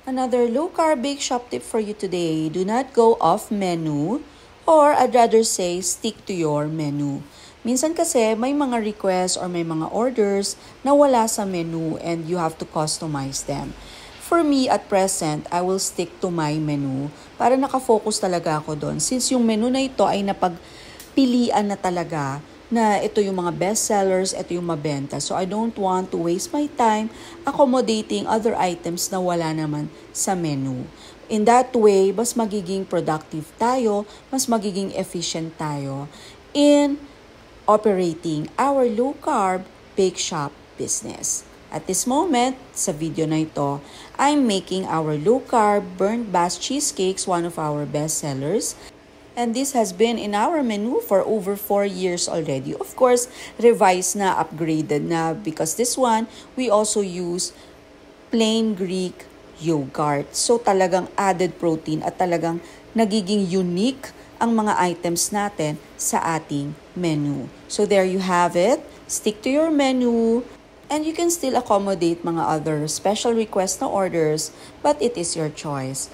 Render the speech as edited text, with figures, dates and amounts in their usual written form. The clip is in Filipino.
Another low-carb bake shop tip for you today. Do not go off menu, or I'd rather say stick to your menu. Minsan kasi may mga requests or may mga orders na wala sa menu and you have to customize them. For me at present, I will stick to my menu para nakafocus talaga ako doon. Since yung menu na ito ay napagpilian na talaga na ito yung mga best sellers, ito yung mabenta. So I don't want to waste my time accommodating other items na wala naman sa menu. In that way, mas magiging productive tayo, mas magiging efficient tayo in operating our low-carb bake shop business. At this moment, sa video na ito, I'm making our low-carb burnt Basque cheesecakes, one of our best sellers. And this has been in our menu for over 4 years already. Of course, revised na, upgraded na, because this one, we also use plain Greek yogurt. So talagang added protein at talagang nagiging unique ang mga items natin sa ating menu. So there you have it. Stick to your menu. And you can still accommodate mga other special request na orders, but it is your choice.